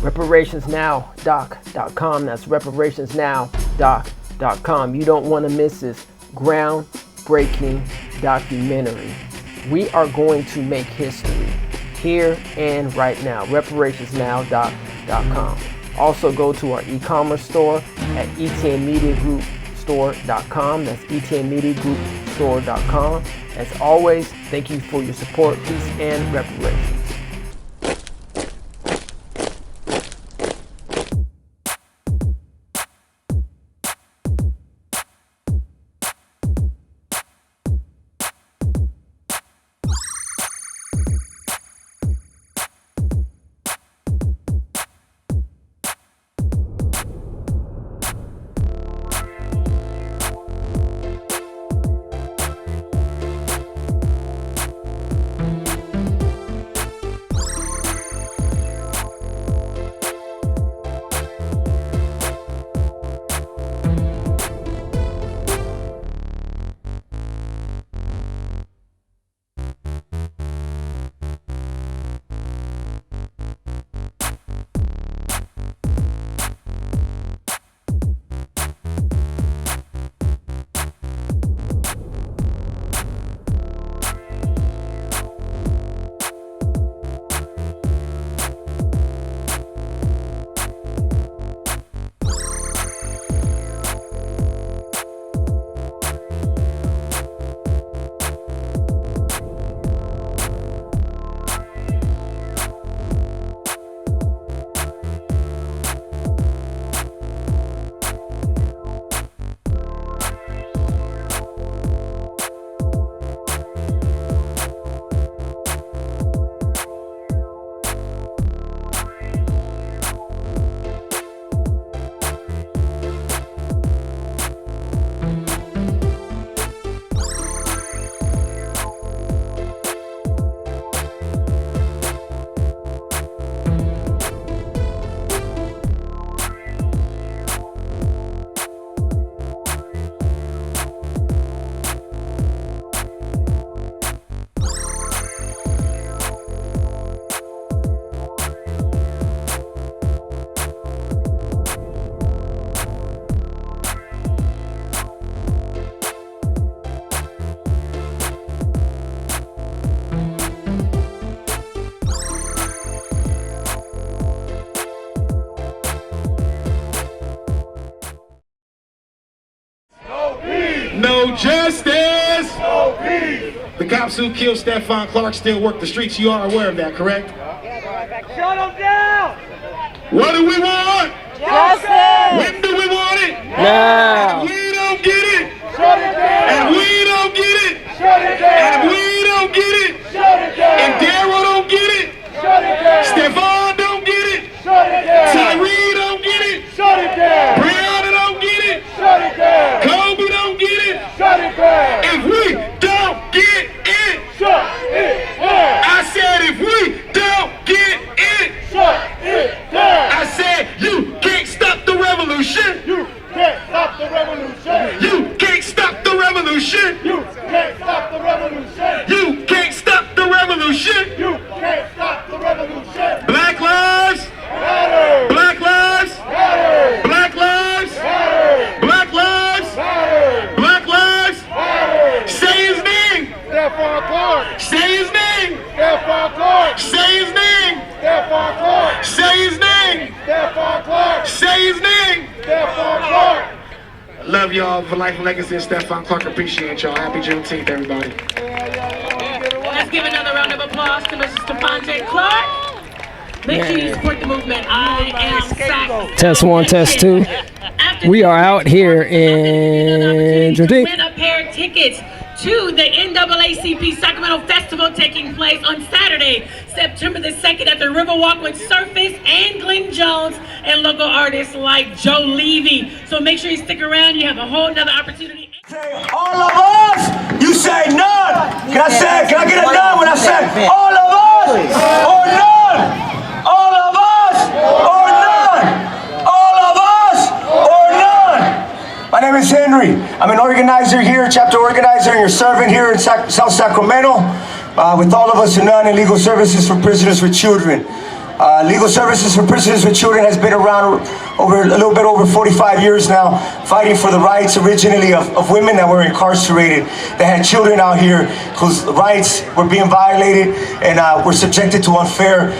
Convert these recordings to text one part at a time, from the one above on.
reparationsnowdoc.com. That's reparationsnowdoc.com. You don't want to miss this groundbreaking documentary. We are going to make history here and right now. reparationsnowdoc.com. Also go to our e-commerce store at etnmediagroupstore.com. That's etnmediagroupstore.com. As always, thank you for your support, peace, and reparations. No justice! No peace! The cops who killed Stephon Clark still work the streets. You are aware of that, correct? Shut them down! What do we want? Justice! When do we want it? Now! And if we don't get it! Shut it down! And we don't get it! Shut it down! And we don't get it! Shut it down! And Darryl don't get it! Shut it down! Stephon don't get it! Shut it down! Tyree don't get it! Shut it down! Breonna don't get it! Shut it down! Kobe don't get it! Shut it down! If we don't get it! Shut it down! I said if we don't get it! Shut it down! I said you can't stop the revolution! You can't stop the revolution! You can't stop the revolution! You can't stop the revolution! You can't stop the revolution! You can't stop the revolution! Black lives! Matter! Black lives! Matter! Black lives! Matter! Black lives! Matter! Black lives! Matter! Say his name! Stephon Clark! Say his name! Stephon Clark! Say his name! Stephon Clark! Say his name! Stephon Clark! Say his name! Stephon Clark! Love y'all for life and legacy of Stephon Clark. Appreciate y'all. Happy Juneteenth, everybody. Let's give another round of applause to Mr. Stephon J. Clark. Make sure you support the movement. I am SAC. Test one, test two. We are out here in Juneteenth. Win a pair of tickets to the NAACP Sacramento Festival taking place on Saturday, September the 2nd at the Riverwalk with Surface and Glenn Jones and local artists like Joe Levy. So make sure you stick around. You have a whole nother opportunity. Say all of us, you say none. Can I get a none when I say all of us or none? All of us or none? All of us or none? My name is Henry. I'm an organizer here, chapter organizer, and your servant here in South Sacramento with all of us in non-illegal services for prisoners with children. Legal Services for Prisoners with Children has been around over a little bit over 45 years now, fighting for the rights originally of women that were incarcerated, that had children out here whose rights were being violated and were subjected to unfair,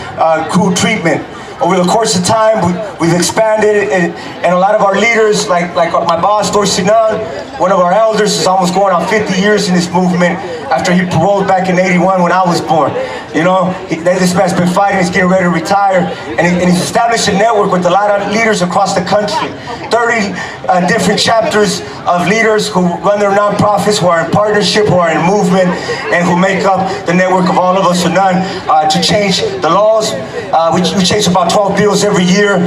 cruel treatment. Over the course of time, we've expanded, and a lot of our leaders, like my boss, Sinan, one of our elders, is almost going on 50 years in this movement after he paroled back in '81 when I was born. You know, this man's been fighting, he's getting ready to retire, and he's established a network with a lot of leaders across the country. 30 different chapters of leaders who run their nonprofits, who are in partnership, who are in movement, and who make up the network of all of us, Sunan, to change the laws. We change about 12 bills every year.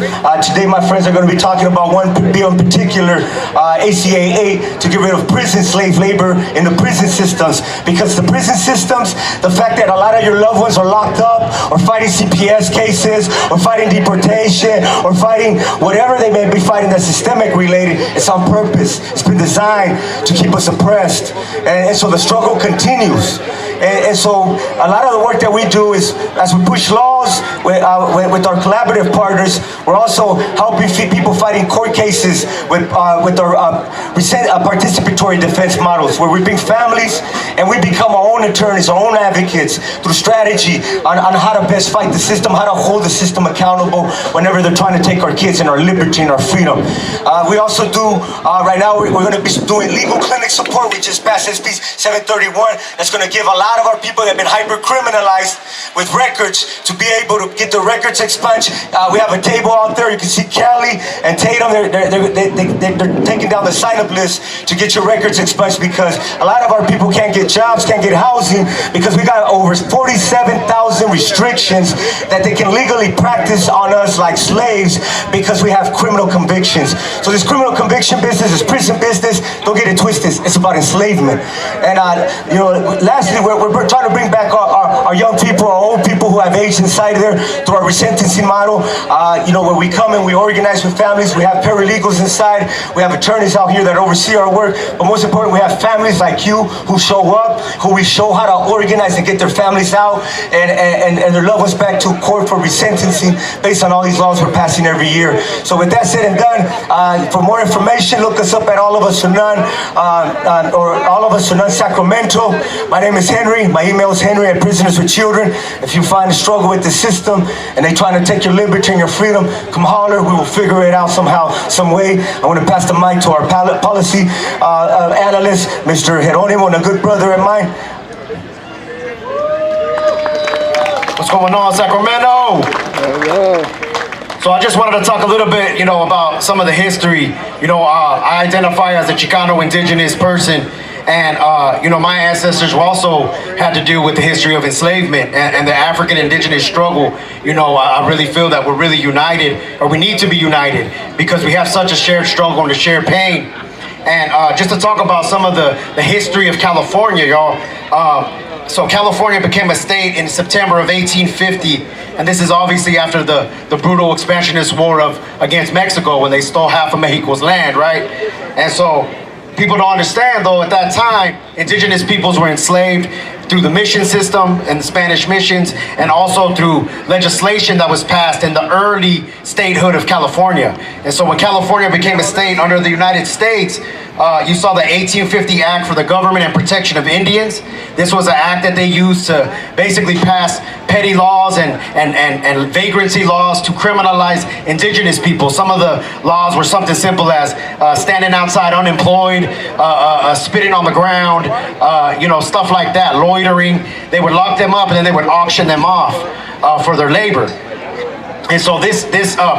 Today, my friends are going to be talking about one bill in particular, ACA 8, to get rid of prison slave labor in the prison systems. Because the prison systems, the fact that a lot of your loved ones are locked up, or fighting CPS cases, or fighting deportation, or fighting whatever they may be fighting that's systemic related, it's on purpose. It's been designed to keep us oppressed. And so the struggle continues. And so a lot of the work that we do is, as we push laws with our collaborative partners, we're also helping people fighting court cases with our participatory defense models, where we bring families and we become our own attorneys, our own advocates, through strategy on how to best fight the system, how to hold the system accountable whenever they're trying to take our kids and our liberty and our freedom. We also do, right now, we're going to be doing legal clinic support. We just passed SB 731. That's going to give a lot of our people that have been hyper-criminalized with records to be able to get the records expunged. We have a table out there. You can see Kelly and Tatum. They're taking down the sign-up list to get your records expunged, because a lot of our people can't get jobs, can't get housing, because we got over 47,000 restrictions that they can legally practice on us like slaves because we have criminal convictions. So this criminal conviction business, this prison business, don't get it twisted. It's about enslavement. And lastly, we're trying to bring back our young people, our old people who have aged inside there through our resentencing model. Where we come and we organize with families. We have paralegals inside. We have attorneys out here that oversee our work. But most important, we have families like you who show up, who we show how to organize and get their families out and their loved ones back to court for resentencing based on all these laws we're passing every year. So with that said and done, for more information, look us up at All of Us Sunan, or All of Us Sunan Sacramento. My name is Henry. My email is Henry at Prisoners with Children. If you find a struggle with the system and they trying to take your liberty and your freedom, come holler. We will figure it out somehow, some way. I want to pass the mic to our policy analyst, Mr. Geronimo, and a good brother of mine. What's going on, Sacramento? So I just wanted to talk a little bit, about some of the history. I identify as a Chicano indigenous person, and my ancestors also had to do with the history of enslavement and the African indigenous struggle. I really feel that we're really united, or we need to be united, because we have such a shared struggle and a shared pain. And just to talk about some of the history of California, y'all. So California became a state in September of 1850, and this is obviously after the brutal expansionist war against Mexico, when they stole half of Mexico's land, right? And so people don't understand, though, at that time, indigenous peoples were enslaved through the mission system and the Spanish missions, and also through legislation that was passed in the early statehood of California. And so when California became a state under the United States, you saw the 1850 Act for the Government and Protection of Indians. This was an act that they used to basically pass petty laws and vagrancy laws to criminalize indigenous people. Some of the laws were something simple as standing outside unemployed, spitting on the ground, stuff like that, loitering. They would lock them up and then they would auction them off for their labor. And so this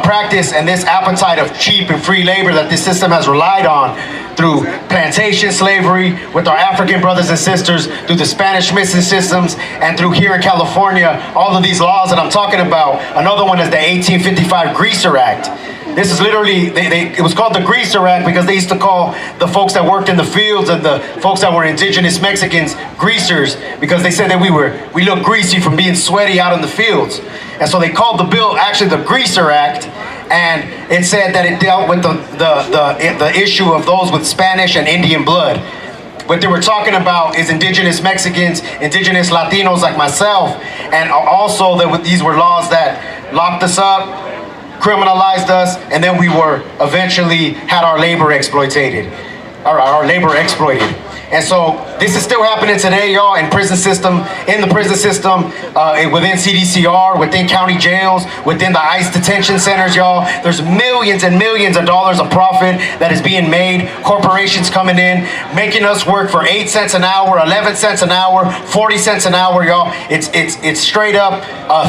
practice and this appetite of cheap and free labor that this system has relied on through plantation slavery with our African brothers and sisters, through the Spanish mission systems, and through here in California, all of these laws that I'm talking about. Another one is the 1855 Greaser Act. This is literally, it was called the Greaser Act because they used to call the folks that worked in the fields and the folks that were indigenous Mexicans greasers, because they said that we looked greasy from being sweaty out in the fields. And so they called the bill actually the Greaser Act, and it said that it dealt with the issue of those with Spanish and Indian blood. What they were talking about is indigenous Mexicans, indigenous Latinos like myself, and also that these were laws that locked us up, criminalized us, and then we were eventually had our labor exploited. Our labor exploited. And so this is still happening today, y'all, in the prison system, within CDCR, within county jails, within the ICE detention centers, y'all. There's millions and millions of dollars of profit that is being made. Corporations coming in, making us work for 8 cents an hour, 11 cents an hour, 40 cents an hour, y'all. It's straight up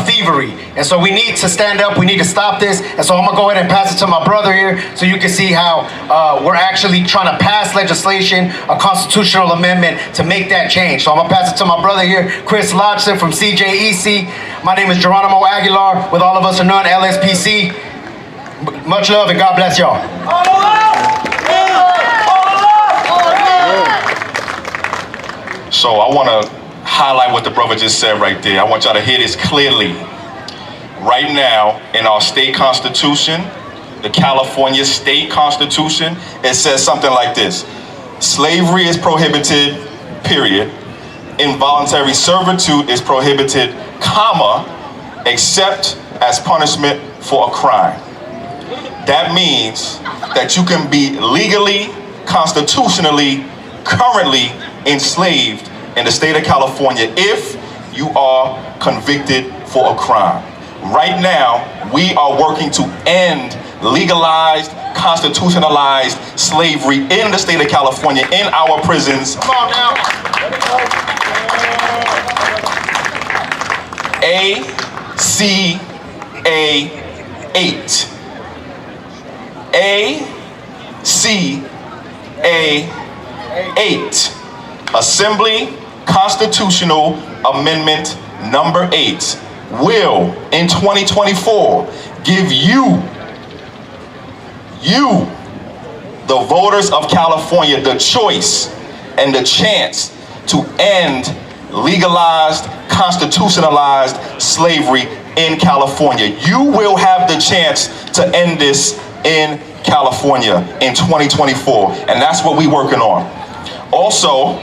thievery. And so we need to stand up. We need to stop this. And so I'm gonna go ahead and pass it to my brother here so you can see how we're actually trying to pass legislation, a constitutional amendment to make that change. So I'm gonna pass it to my brother here, Chris Lodgson from CJEC. My name is Geronimo Aguilar with All of Us Are None, LSPC. Much love and God bless y'all. So I want to highlight what the brother just said right there. I want y'all to hear this clearly. Right now, in our state constitution, the California state constitution, it says something like this. Slavery is prohibited, period. Involuntary servitude is prohibited, comma, except as punishment for a crime. That means that you can be legally, constitutionally, currently enslaved in the state of California if you are convicted for a crime. Right now, we are working to end legalized, constitutionalized slavery in the state of California, in our prisons. Come on now. ACA 8. ACA 8. Assembly Constitutional Amendment number 8 will, in 2024, give you, the voters of California, the choice and the chance to end legalized, constitutionalized slavery in California. You will have the chance to end this in California in 2024, and that's what we're working on. Also,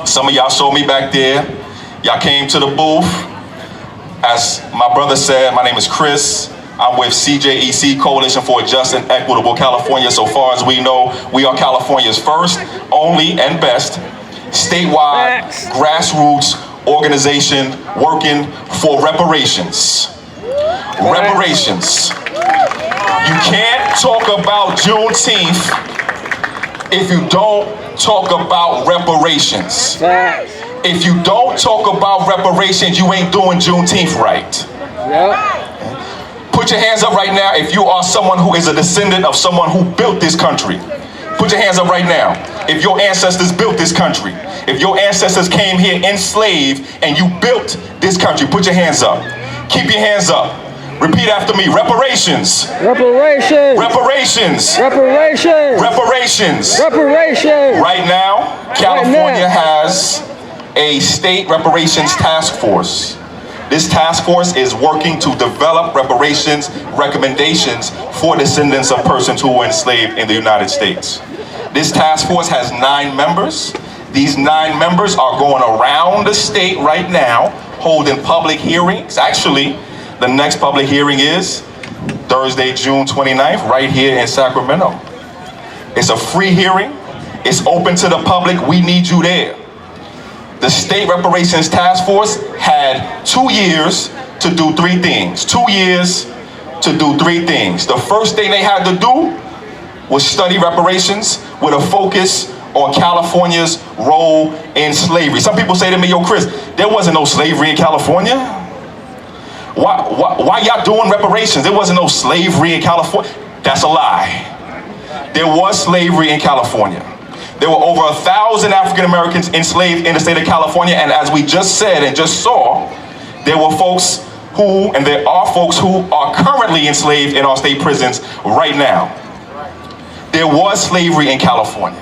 some of y'all saw me back there. Y'all came to the booth. As my brother said, my name is Chris. I'm with CJEC, Coalition for a Just and Equitable California. So far as we know, we are California's first, only, and best statewide grassroots organization working for reparations. Reparations. You can't talk about Juneteenth if you don't talk about reparations. If you don't talk about reparations, you ain't doing Juneteenth right. Put your hands up right now if you are someone who is a descendant of someone who built this country. Put your hands up right now if your ancestors built this country. If your ancestors came here enslaved and you built this country, put your hands up. Keep your hands up. Repeat after me. Reparations. Reparations. Reparations. Reparations. Reparations. Reparations. Right now, California has a state reparations task force. This task force is working to develop reparations recommendations for descendants of persons who were enslaved in the United States. This task force has 9 members. These 9 members are going around the state right now, holding public hearings. Actually, the next public hearing is Thursday, June 29th, right here in Sacramento. It's a free hearing. It's open to the public. We need you there. The State Reparations Task Force had 2 years to do 3 things. 2 years to do 3 things. The first thing they had to do was study reparations with a focus on California's role in slavery. Some people say to me, yo, Chris, there wasn't no slavery in California. Why y'all doing reparations? There wasn't no slavery in California. That's a lie. There was slavery in California. There were over 1,000 African Americans enslaved in the state of California, and as we just said and just saw, there were folks who, and there are folks who are currently enslaved in our state prisons right now. There was slavery in California.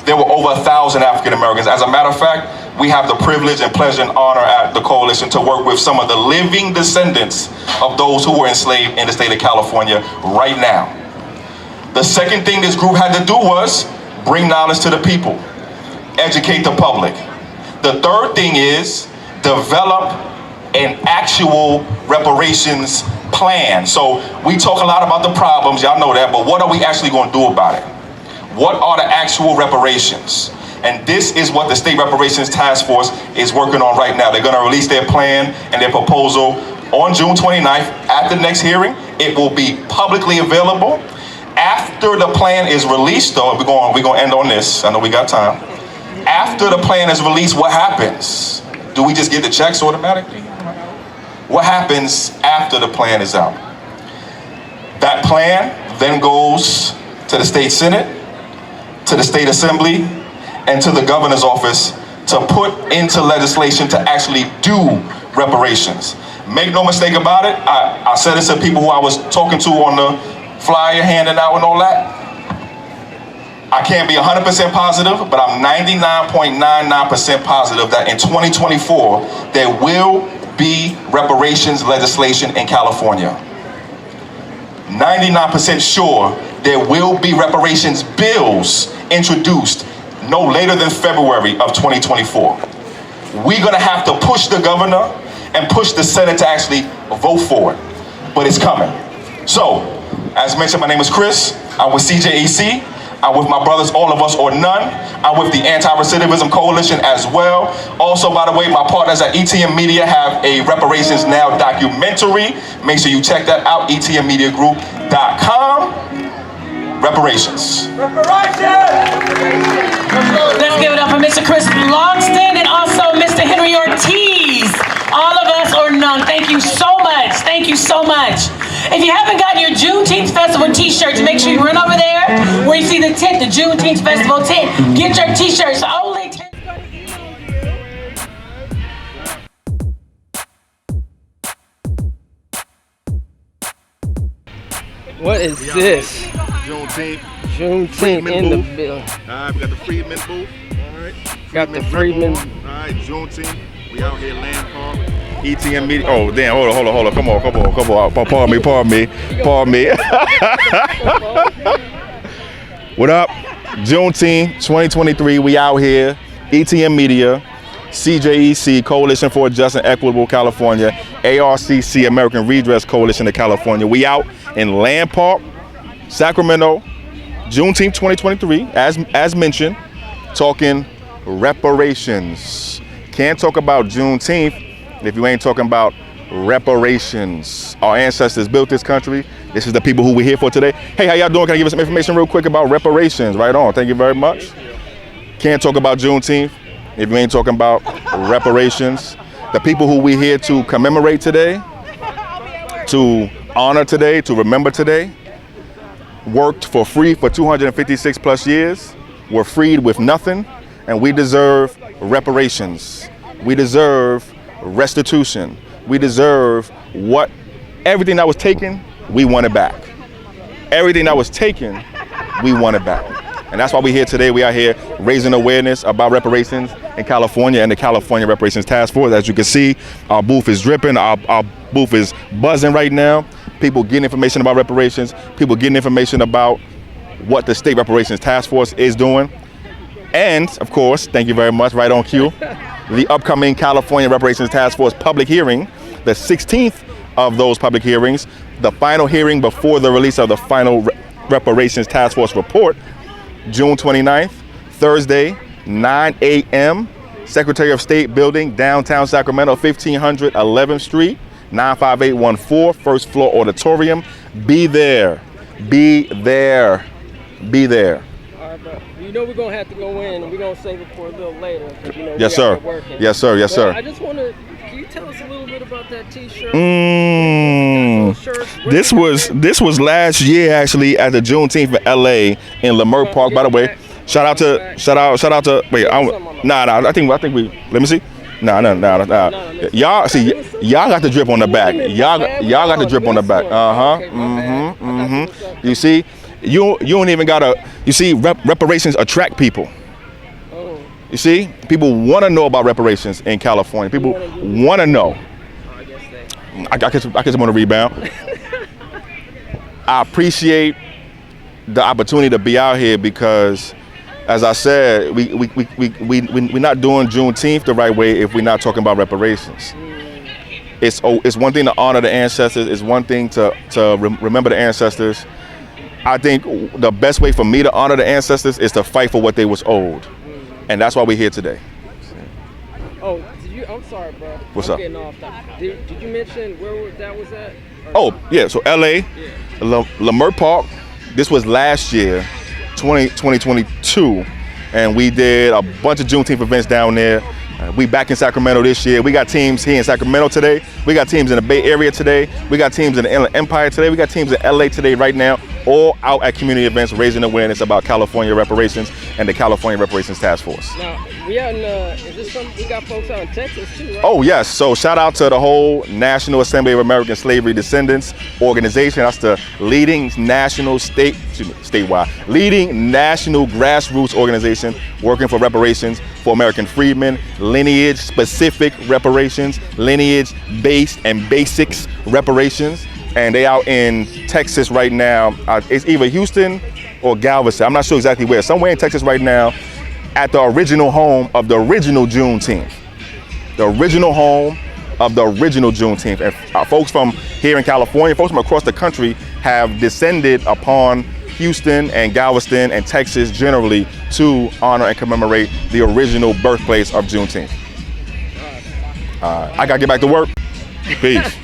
There were over 1,000 African Americans. As a matter of fact, we have the privilege and pleasure and honor at the Coalition to work with some of the living descendants of those who were enslaved in the state of California right now. The second thing this group had to do was bring knowledge to the people, educate the public. The third thing is develop an actual reparations plan. So we talk a lot about the problems, y'all know that, but what are we actually going to do about it? What are the actual reparations? And this is what the State Reparations Task Force is working on right now. They're going to release their plan and their proposal on June 29th. At the next hearing, it will be publicly available. After the plan is released, though, we're going to end on this. I know we got time. After the plan is released, what happens? Do we just get the checks automatically? What happens after the plan is out? That plan then goes to the State Senate, to the State Assembly, and to the Governor's office to put into legislation to actually do reparations. Make no mistake about it, I said this to people who I was talking to on the flyer handing out and all that. I can't be 100% positive, but I'm 99.99% positive that in 2024, there will be reparations legislation in California. 99% sure there will be reparations bills introduced no later than February of 2024. We're gonna have to push the governor and push the Senate to actually vote for it, but it's coming. So, as mentioned, my name is Chris. I'm with CJEC. I'm with my brothers, All of Us or None. I'm with the Anti-Recidivism Coalition as well. Also, by the way, my partners at ETM Media have a Reparations Now documentary. Make sure you check that out, etmmediagroup.com. Reparations. Let's give it up for Mr. Chris Longston and also Mr. Henry Ortiz. All of Us or None. Thank you so much. Thank you so much. If you haven't gotten your Juneteenth Festival t-shirts, make sure you run over there where you see the tent, the Juneteenth Festival tent. Get your t-shirts. Only 10. What is this? Juneteenth. Juneteenth in the building. All right, we got the Freedman booth. All right. Got the Freedman. All right, Juneteenth. We out here, Land Park. ETM Media. Oh, damn, hold on. Come on. Pardon me. What up? Juneteenth 2023, we out here. ETM Media, CJEC, Coalition for a Just and Equitable California, ARCC, American Redress Coalition of California. We out in Land Park, Sacramento, Juneteenth 2023, as mentioned, talking reparations. Can't talk about Juneteenth if you ain't talking about reparations. Our ancestors built this country. This is the people who we're here for today. Hey, how y'all doing? Can I give us some information real quick about reparations? Right on. Thank you very much. Can't talk about Juneteenth if you ain't talking about reparations. The people who we're here to commemorate today, to honor today, to remember today, worked for free for 256 plus years, were freed with nothing, and we deserve reparations. We deserve restitution. We deserve everything that was taken, we want it back. Everything that was taken, we want it back. And that's why we're here today. We are here raising awareness about reparations in California and the California Reparations Task Force. As you can see, our booth is dripping, our booth is buzzing right now. People getting information about reparations, people getting information about what the State Reparations Task Force is doing. And, of course, thank you very much, right on cue, the upcoming California Reparations Task Force public hearing, the 16th of those public hearings, the final hearing before the release of the final Reparations Task Force report, June 29th, Thursday, 9 a.m., Secretary of State Building, downtown Sacramento, 1500 11th Street, 95814, first floor auditorium. Be there. Be there. Be there. All right, but you know we're gonna have to go in, and we're gonna save it for a little later. You know, Yes, sir. Yes, sir. Yes, sir. I just want to. Can you tell us a little bit about that T-shirt? This was last year actually at the Juneteenth in LA in Leimert Park. By the way, shout out to wait. I think we. Let me see. Nah. Y'all got the drip on the back. Y'all got the drip on the back. You see, you don't even gotta. You see, reparations attract people. You see, people want to know about reparations in California. People want to know. I guess I'm on a rebound. I appreciate the opportunity to be out here because, as I said, we're not doing Juneteenth the right way if we're not talking about reparations. It's one thing to honor the ancestors. It's one thing to remember the ancestors. I think the best way for me to honor the ancestors is to fight for what they was owed, and that's why we're here today. Oh, I'm sorry, bro. What's I'm up? Getting off that. Did you mention where that was at? Oh yeah, so LA, Leimert Park. This was last year, 2022, and we did a bunch of Juneteenth events down there. We back in Sacramento this year. We got teams here in Sacramento today. We got teams in the Bay Area today. We got teams in the Inland Empire today. We got teams in LA today right now, all out at community events raising awareness about California reparations and the California Reparations Task Force. Now, we out in, is this something, we got folks out in Texas too, right? Oh yes, so shout out to the whole National Assembly of American Slavery Descendants organization. That's the leading national leading national grassroots organization working for reparations for American freedmen, lineage-specific reparations, lineage-based and basics reparations. And they out in Texas right now. It's either Houston or Galveston. I'm not sure exactly where. Somewhere in Texas right now at the original home of the original Juneteenth. The original home of the original Juneteenth. And folks from here in California, folks from across the country have descended upon Houston and Galveston and Texas generally to honor and commemorate the original birthplace of Juneteenth. I gotta get back to work. Peace.